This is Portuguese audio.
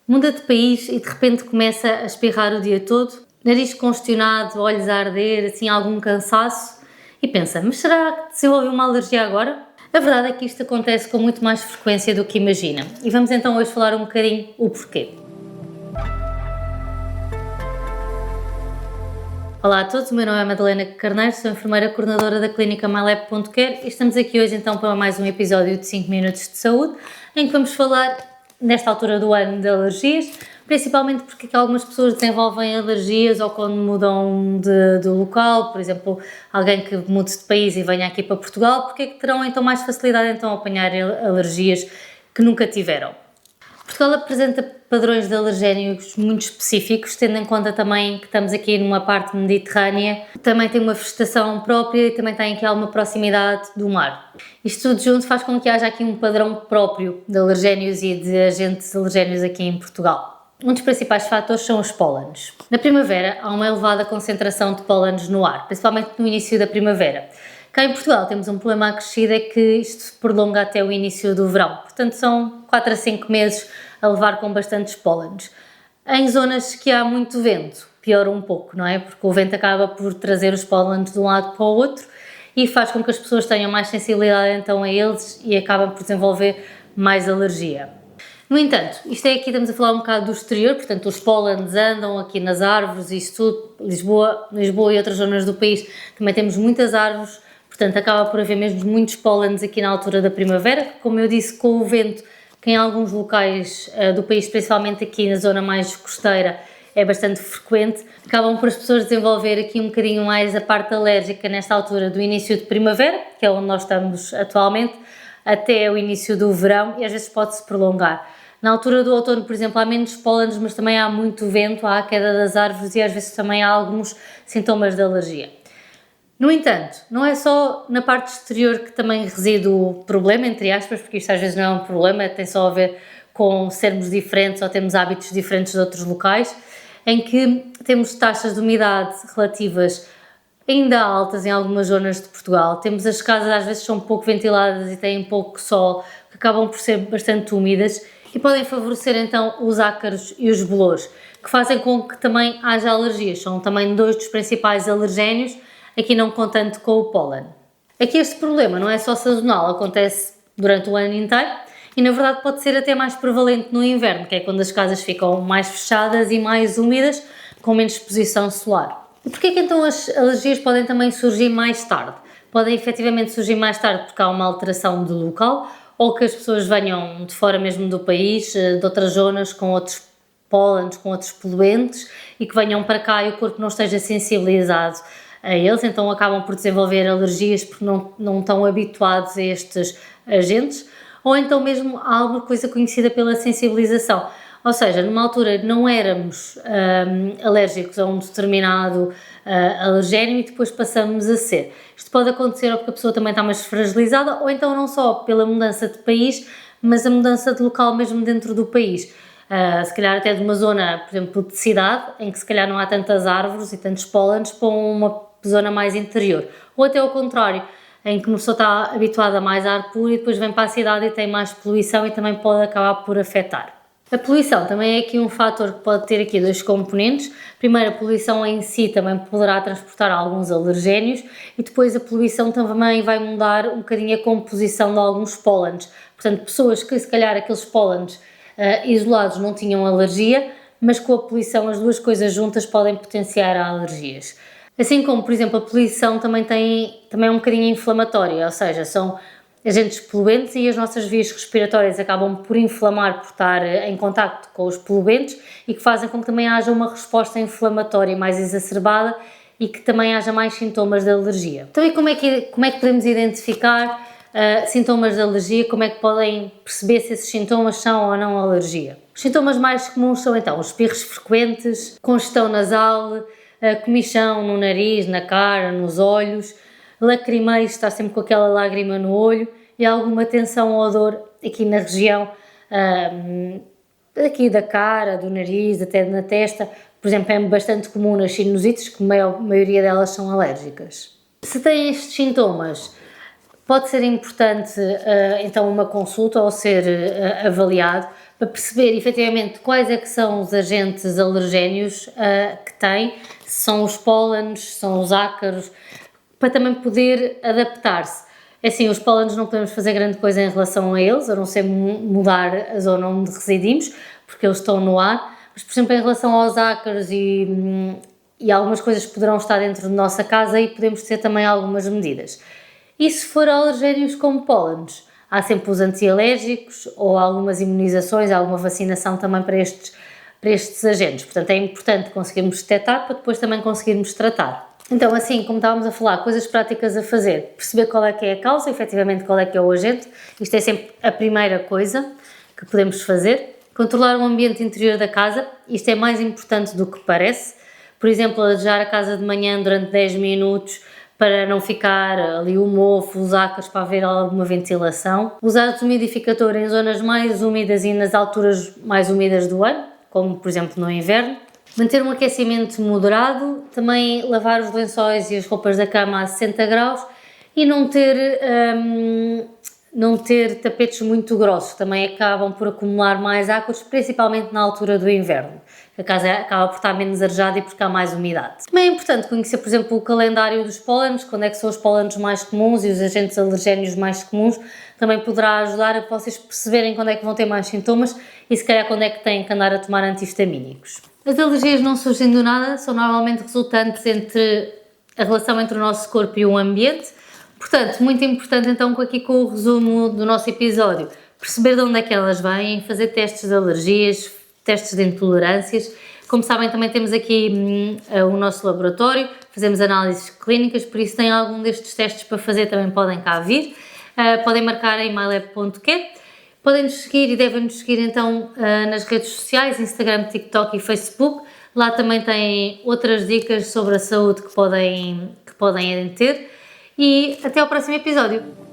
Muda de país e de repente começa a espirrar o dia todo, nariz congestionado, olhos a arder, assim algum cansaço, e pensa, mas será que desenvolveu uma alergia agora? A verdade é que isto acontece com muito mais frequência do que imagina, e vamos então hoje falar um bocadinho o porquê. Olá a todos, o meu nome é Madalena Carneiro, sou enfermeira coordenadora da clínica MyLab.care e estamos aqui hoje então para mais um episódio de 5 minutos de saúde, em que vamos falar, nesta altura do ano, de alergias, principalmente porque algumas pessoas desenvolvem alergias ou quando mudam de local, por exemplo, alguém que mude de país e venha aqui para Portugal, porque é que terão então mais facilidade então a apanhar alergias que nunca tiveram. Portugal apresenta padrões de alergénicos muito específicos, tendo em conta também que estamos aqui numa parte mediterrânea, também tem uma vegetação própria e também tem aqui alguma proximidade do mar. Isto tudo junto faz com que haja aqui um padrão próprio de alergénios e de agentes alergénios aqui em Portugal. Um dos principais fatores são os pólenes. Na primavera há uma elevada concentração de pólenes no ar, principalmente no início da primavera. Cá em Portugal temos um problema acrescido, é que isto se prolonga até o início do verão, portanto são 4 a 5 meses a levar com bastantes pólenes. Em zonas que há muito vento, piora um pouco, não é? Porque o vento acaba por trazer os pólenes de um lado para o outro e faz com que as pessoas tenham mais sensibilidade então a eles e acabam por desenvolver mais alergia. No entanto, isto é aqui, estamos a falar um bocado do exterior, portanto os pólenes andam aqui nas árvores e isso tudo, Lisboa e outras zonas do país também temos muitas árvores, portanto acaba por haver mesmo muitos pólenes aqui na altura da primavera, que, como eu disse, com o vento, que em alguns locais do país, principalmente aqui na zona mais costeira, é bastante frequente, acabam por as pessoas desenvolver aqui um bocadinho mais a parte alérgica nesta altura do início de primavera, que é onde nós estamos atualmente, até o início do verão e às vezes pode-se prolongar. Na altura do outono, por exemplo, há menos pólenes, mas também há muito vento, há a queda das árvores e às vezes também há alguns sintomas de alergia. No entanto, não é só na parte exterior que também reside o problema, entre aspas, porque isto às vezes não é um problema, tem só a ver com sermos diferentes ou termos hábitos diferentes de outros locais, em que temos taxas de umidade relativas ainda altas em algumas zonas de Portugal. Temos as casas às vezes são pouco ventiladas e têm pouco sol, que acabam por ser bastante úmidas e podem favorecer então os ácaros e os bolores, que fazem com que também haja alergias. São também dois dos principais alergénios, aqui não contando com o pólen. Aqui este problema não é só sazonal, acontece durante o ano inteiro e na verdade pode ser até mais prevalente no inverno, que é quando as casas ficam mais fechadas e mais úmidas, com menos exposição solar. E porquê que então as alergias podem também surgir mais tarde? Podem efetivamente surgir mais tarde porque há uma alteração do local ou que as pessoas venham de fora mesmo do país, de outras zonas com outros pólenes, com outros poluentes e que venham para cá e o corpo não esteja sensibilizado a eles, então acabam por desenvolver alergias porque não estão habituados a estes agentes, ou então mesmo há alguma coisa conhecida pela sensibilização, ou seja, numa altura não éramos alérgicos a um determinado alergénio e depois passamos a ser. Isto pode acontecer ou porque a pessoa também está mais fragilizada, ou então não só pela mudança de país, mas a mudança de local mesmo dentro do país. Se calhar até de uma zona, por exemplo, de cidade, em que se calhar não há tantas árvores e tantos pólenes, para uma zona mais interior. Ou até ao contrário, em que uma pessoa está habituada a mais ar puro e depois vem para a cidade e tem mais poluição e também pode acabar por afetar. A poluição também é aqui um fator que pode ter aqui dois componentes. Primeiro, a poluição em si também poderá transportar alguns alergénios e depois a poluição também vai mudar um bocadinho a composição de alguns pólenes. Portanto, pessoas que se calhar aqueles pólenes isolados não tinham alergia, mas com a poluição as duas coisas juntas podem potenciar alergias. Assim como, por exemplo, a poluição também é um bocadinho inflamatória, ou seja, são agentes poluentes e as nossas vias respiratórias acabam por inflamar por estar em contacto com os poluentes e que fazem com que também haja uma resposta inflamatória mais exacerbada e que também haja mais sintomas de alergia. Então, e como é que podemos identificar sintomas de alergia? Como é que podem perceber se esses sintomas são ou não alergia? Os sintomas mais comuns são então os espirros frequentes, congestão nasal, comichão no nariz, na cara, nos olhos, lacrimeio, está sempre com aquela lágrima no olho e alguma tensão ou dor aqui na região aqui da cara, do nariz, até na testa. Por exemplo, é bastante comum nas sinusites, que a maioria delas são alérgicas. Se têm estes sintomas, pode ser importante então uma consulta ou ser avaliado para perceber efetivamente quais é que são os agentes alergénios que tem, se são os pólenes, se são os ácaros, para também poder adaptar-se. É assim, os pólenes não podemos fazer grande coisa em relação a eles, a não ser mudar a zona onde residimos, porque eles estão no ar, mas por exemplo em relação aos ácaros e algumas coisas que poderão estar dentro da nossa casa e podemos ter também algumas medidas. E se for alergénios como pólenes, há sempre os antialérgicos ou algumas imunizações, alguma vacinação também para estes agentes. Portanto, é importante conseguirmos detectar para depois também conseguirmos tratar. Então, assim, como estávamos a falar, coisas práticas a fazer, perceber qual é que é a causa, efetivamente qual é que é o agente, isto é sempre a primeira coisa que podemos fazer. Controlar o ambiente interior da casa, isto é mais importante do que parece. Por exemplo, arejar a casa de manhã durante 10 minutos para não ficar ali o mofo, os ácaros, para haver alguma ventilação. Usar desumidificador em zonas mais úmidas e nas alturas mais úmidas do ano, como por exemplo no inverno. Manter um aquecimento moderado, também lavar os lençóis e as roupas da cama a 60 graus e não ter tapetes muito grossos, também acabam por acumular mais ácaros, principalmente na altura do inverno. A casa acaba por estar menos arejada e por ficar mais umidade. Também é importante conhecer, por exemplo, o calendário dos pólenes, quando é que são os pólenes mais comuns e os agentes alergénios mais comuns, também poderá ajudar a vocês perceberem quando é que vão ter mais sintomas e se calhar quando é que têm que andar a tomar antihistamínicos. As alergias não surgem do nada, são normalmente resultantes entre a relação entre o nosso corpo e o ambiente. Portanto, muito importante então aqui com o resumo do nosso episódio, perceber de onde é que elas vêm, fazer testes de alergias, testes de intolerâncias. Como sabem, também temos aqui o nosso laboratório, fazemos análises clínicas, por isso tem algum destes testes para fazer, também podem cá vir. Podem marcar em mylab.care. Podem-nos seguir e devem-nos seguir então nas redes sociais, Instagram, TikTok e Facebook. Lá também têm outras dicas sobre a saúde que podem ter. E até ao próximo episódio.